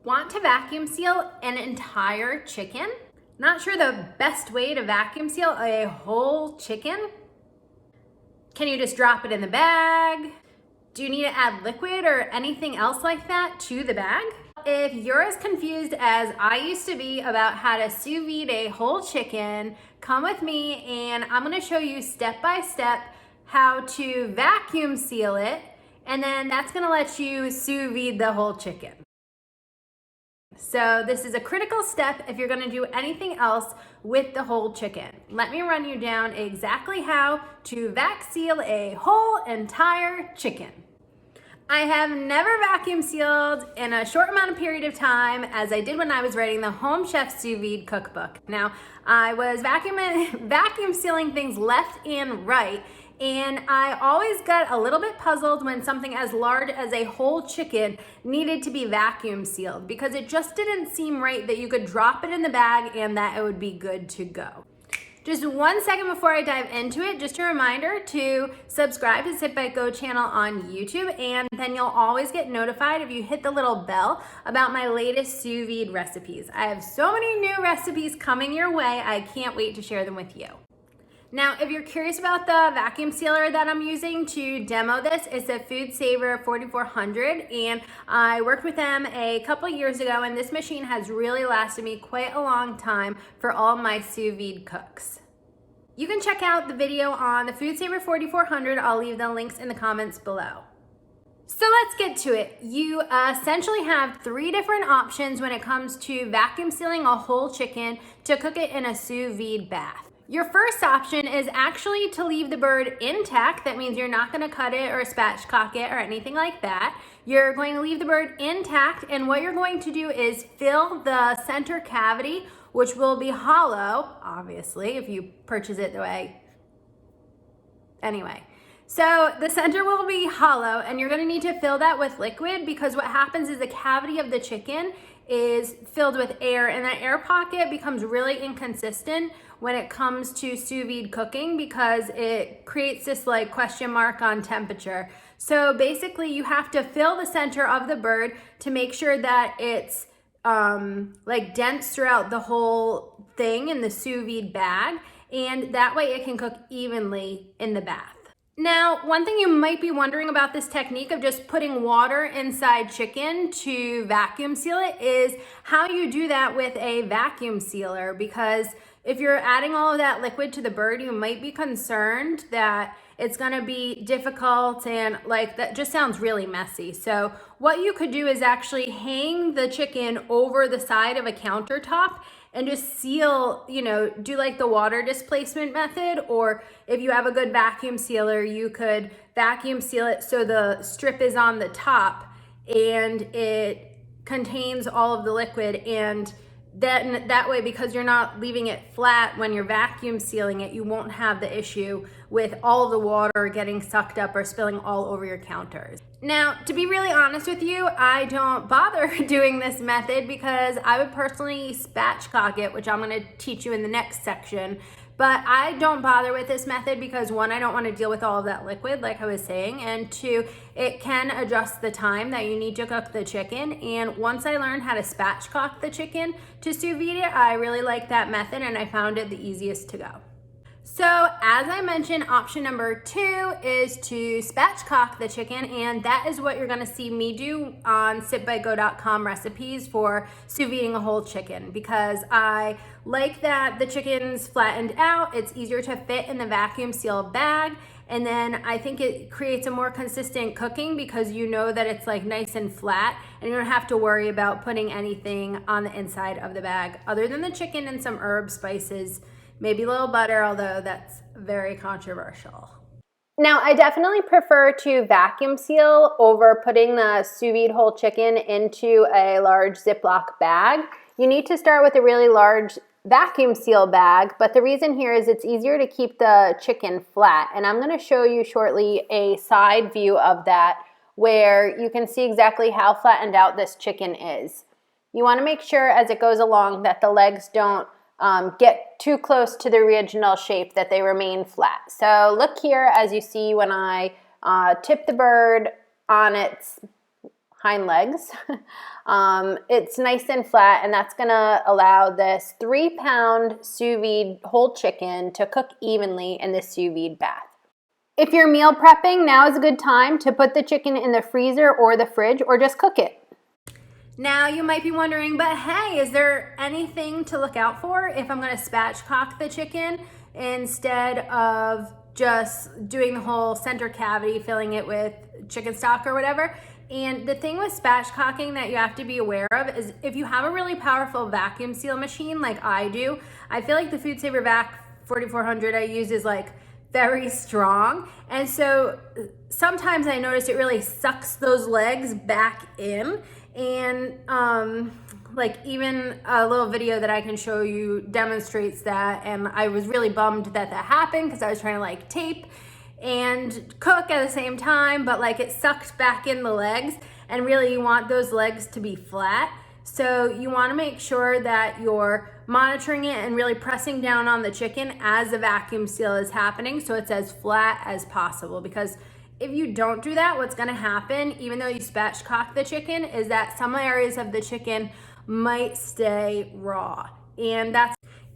Want to vacuum seal an entire chicken? Not sure the best way to vacuum seal a whole chicken? Can you just drop it in the bag? Do you need to add liquid or anything else like that to the bag? If you're as confused as I used to be about how to sous vide a whole chicken, come with me and I'm gonna show you step by step how to vacuum seal it, and then that's gonna let you sous vide the whole chicken. So this is a critical step if you're gonna do anything else with the whole chicken. Let me run you down exactly how to vac seal a whole entire chicken. I have never vacuum sealed in a short amount of period of time as I did when I was writing the Home Chef Sous Vide Cookbook. Now, I was vacuum sealing things left and right, and I always got a little bit puzzled when something as large as a whole chicken needed to be vacuum sealed because it just didn't seem right that you could drop it in the bag and that it would be good to go. Just 1 second before I dive into it, just a reminder to subscribe to Sit Bite Go channel on YouTube, and then you'll always get notified if you hit the little bell about my latest sous vide recipes. I have so many new recipes coming your way, I can't wait to share them with you. Now, if you're curious about the vacuum sealer that I'm using to demo this, it's a FoodSaver 4400, and I worked with them a couple years ago, and this machine has really lasted me quite a long time for all my sous vide cooks. You can check out the video on the FoodSaver 4400. I'll leave the links in the comments below. So let's get to it. You essentially have 3 different options when it comes to vacuum sealing a whole chicken to cook it in a sous vide bath. Your first option is actually to leave the bird intact. That means you're not gonna cut it or spatchcock it or anything like that. You're going to leave the bird intact, and what you're going to do is fill the center cavity, which will be hollow, obviously, if you purchase it the way. Anyway, so the center will be hollow, and you're gonna need to fill that with liquid because what happens is the cavity of the chicken is filled with air, and that air pocket becomes really inconsistent when it comes to sous vide cooking because it creates this like question mark on temperature. So basically you have to fill the center of the bird to make sure that it's like dense throughout the whole thing in the sous vide bag, and that way it can cook evenly in the bath. Now, one thing you might be wondering about this technique of just putting water inside chicken to vacuum seal it is how you do that with a vacuum sealer, because if you're adding all of that liquid to the bird, you might be concerned that it's gonna be difficult and like that just sounds really messy. So what you could do is actually hang the chicken over the side of a countertop and just seal, do like the water displacement method, or if you have a good vacuum sealer, you could vacuum seal it so the strip is on the top and it contains all of the liquid, and then that way, because you're not leaving it flat when you're vacuum sealing it, you won't have the issue with all the water getting sucked up or spilling all over your counters. Now, to be really honest with you, I don't bother doing this method because I would personally spatchcock it, which I'm gonna teach you in the next section. But I don't bother with this method because 1, I don't want to deal with all of that liquid like I was saying, and 2, it can adjust the time that you need to cook the chicken. And once I learned how to spatchcock the chicken to sous vide it, I really like that method and I found it the easiest to go. So as I mentioned, option number 2 is to spatchcock the chicken, and that is what you're gonna see me do on sitbygo.com recipes for sous videing a whole chicken, because I like that the chicken's flattened out, it's easier to fit in the vacuum sealed bag, and then I think it creates a more consistent cooking because you know that it's like nice and flat and you don't have to worry about putting anything on the inside of the bag other than the chicken and some herbs, spices, maybe a little butter, although that's very controversial. Now, I definitely prefer to vacuum seal over putting the sous vide whole chicken into a large Ziploc bag. You need to start with a really large vacuum seal bag, but the reason here is it's easier to keep the chicken flat. And I'm gonna show you shortly a side view of that where you can see exactly how flattened out this chicken is. You wanna make sure as it goes along that the legs don't get too close to the original shape, that they remain flat. So look here as you see when I tip the bird on its hind legs. It's nice and flat, and that's gonna allow this 3-pound sous vide whole chicken to cook evenly in the sous vide bath. If you're meal prepping, now is a good time to put the chicken in the freezer or the fridge, or just cook it. Now you might be wondering, but hey, is there anything to look out for if I'm gonna spatchcock the chicken instead of just doing the whole center cavity, filling it with chicken stock or whatever? And the thing with spatchcocking that you have to be aware of is if you have a really powerful vacuum seal machine like I do, I feel like the FoodSaver Vac 4400 I use is like very strong. And so sometimes I notice it really sucks those legs back in. And like even a little video that I can show you demonstrates that. And I was really bummed that that happened because I was trying to like tape and cook at the same time, but like it sucked back in the legs, and really you want those legs to be flat. So you want to make sure that you're monitoring it and really pressing down on the chicken as the vacuum seal is happening so it's as flat as possible, because if you don't do that, what's going to happen, even though you spatchcock the chicken, is that some areas of the chicken might stay raw.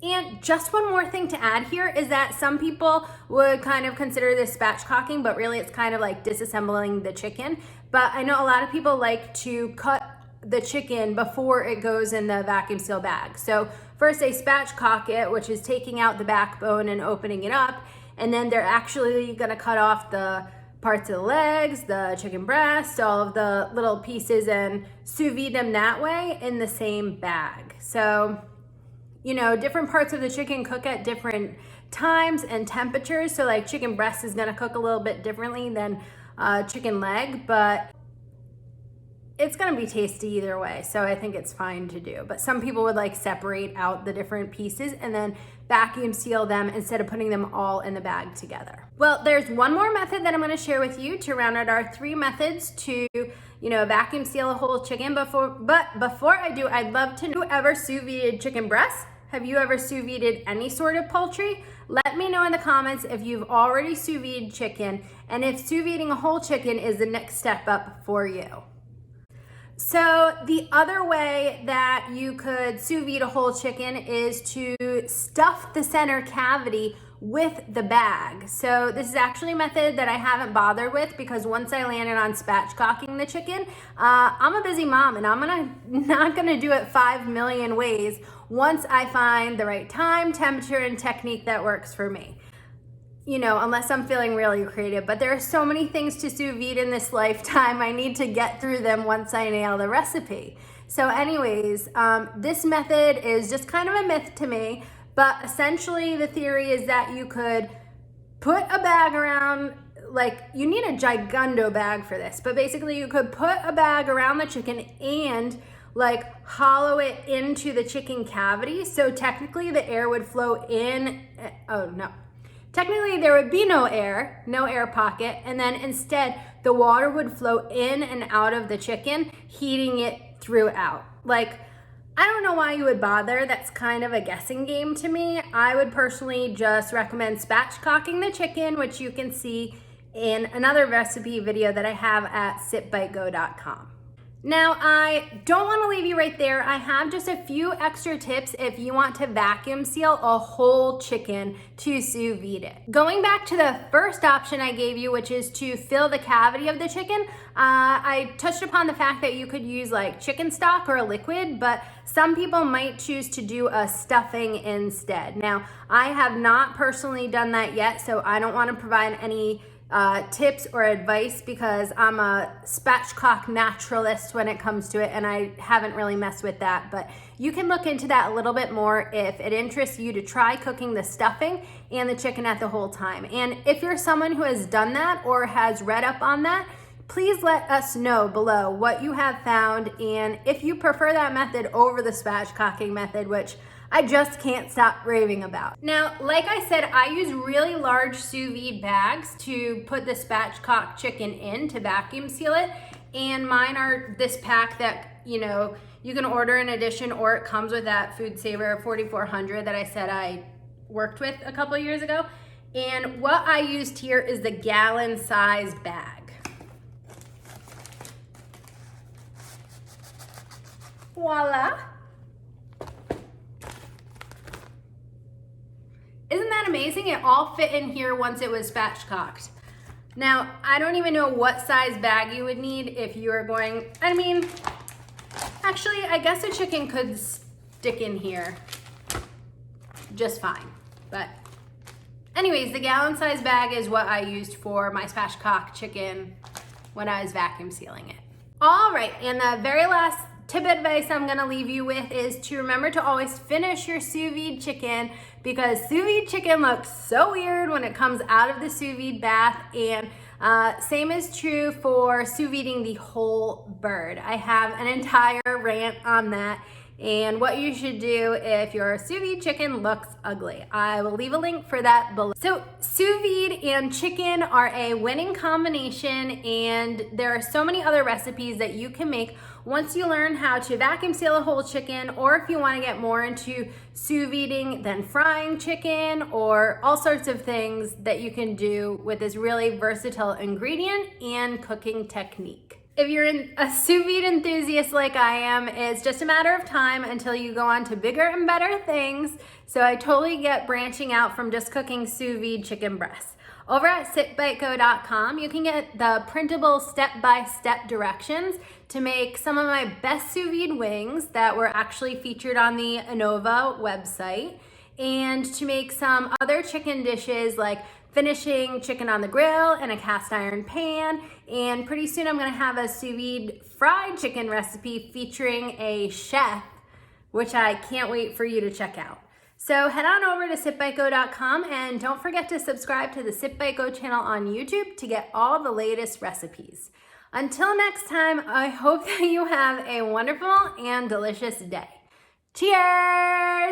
And just one more thing to add here is that some people would kind of consider this spatchcocking, but really it's kind of like disassembling the chicken. But I know a lot of people like to cut the chicken before it goes in the vacuum seal bag. So first they spatchcock it, which is taking out the backbone and opening it up. And then they're actually gonna cut off the parts of the legs, the chicken breast, all of the little pieces, and sous vide them that way in the same bag. So, you know, different parts of the chicken cook at different times and temperatures. So like chicken breast is gonna cook a little bit differently than chicken leg, but it's gonna be tasty either way. So I think it's fine to do. But some people would like separate out the different pieces and then vacuum seal them instead of putting them all in the bag together. Well, there's one more method that I'm gonna share with you to round out our 3 methods to, you know, vacuum seal a whole chicken. But before I do, I'd love to know, ever sous vide chicken breasts? Have you ever sous vided any sort of poultry? Let me know in the comments if you've already sous vide chicken and if sous viding a whole chicken is the next step up for you. So the other way that you could sous vide a whole chicken is to stuff the center cavity with the bag. So this is actually a method that I haven't bothered with because once I landed on spatchcocking the chicken, I'm a busy mom and I'm not gonna do it 5 million ways once I find the right time, temperature, and technique that works for me. You know, unless I'm feeling really creative. But there are so many things to sous vide in this lifetime. I need to get through them once I nail the recipe. So anyways, this method is just kind of a myth to me, but essentially the theory is that you could put a bag around, like you need a gigundo bag for this, but basically you could put a bag around the chicken and like hollow it into the chicken cavity. So technically the air would flow in, technically there would be no air pocket, and then instead the water would flow in and out of the chicken, heating it throughout. Like, I don't know why you would bother. That's kind of a guessing game to me. I would personally just recommend spatchcocking the chicken, which you can see in another recipe video that I have at sitbitego.com. Now, I don't want to leave you right there. I have just a few extra tips if you want to vacuum seal a whole chicken to sous vide it. Going back to the first option I gave you, which is to fill the cavity of the chicken, I touched upon the fact that you could use like chicken stock or a liquid, but some people might choose to do a stuffing instead. Now, I have not personally done that yet, so I don't want to provide any tips or advice because I'm a spatchcock naturalist when it comes to it, and I haven't really messed with that. But you can look into that a little bit more if it interests you to try cooking the stuffing and the chicken at the whole time. And if you're someone who has done that or has read up on that, please let us know below what you have found and if you prefer that method over the spatchcocking method, which I just can't stop raving about. Now, like I said, I use really large sous vide bags to put the spatchcock chicken in to vacuum seal it. And mine are this pack that, you know, you can order an edition or it comes with that FoodSaver 4400 that I said I worked with a couple of years ago. And what I used here is the gallon size bag. Voila. Isn't that amazing? It all fit in here once it was spatchcocked. Now, I don't even know what size bag you would need if you are going, I mean, actually, I guess a chicken could stick in here just fine. But anyways, the gallon size bag is what I used for my spatchcock chicken when I was vacuum sealing it. All right, and the very last tip of advice I'm gonna leave you with is to remember to always finish your sous vide chicken, because sous vide chicken looks so weird when it comes out of the sous vide bath, and same is true for sous videing the whole bird. I have an entire rant on that and what you should do if your sous vide chicken looks ugly. I will leave a link for that below. So sous vide and chicken are a winning combination, and there are so many other recipes that you can make once you learn how to vacuum seal a whole chicken, or if you want to get more into sous videing than frying chicken, or all sorts of things that you can do with this really versatile ingredient and cooking technique. If you're a sous vide enthusiast like I am, it's just a matter of time until you go on to bigger and better things. So I totally get branching out from just cooking sous vide chicken breasts. Over at sipbyteco.com, you can get the printable step-by-step directions to make some of my best sous vide wings that were actually featured on the Anova website, and to make some other chicken dishes like finishing chicken on the grill in a cast iron pan. And pretty soon I'm gonna have a sous vide fried chicken recipe featuring a chef, which I can't wait for you to check out. So head on over to sipbyteco.com and don't forget to subscribe to the Sip by Go channel on YouTube to get all the latest recipes. Until next time, I hope that you have a wonderful and delicious day. Cheers!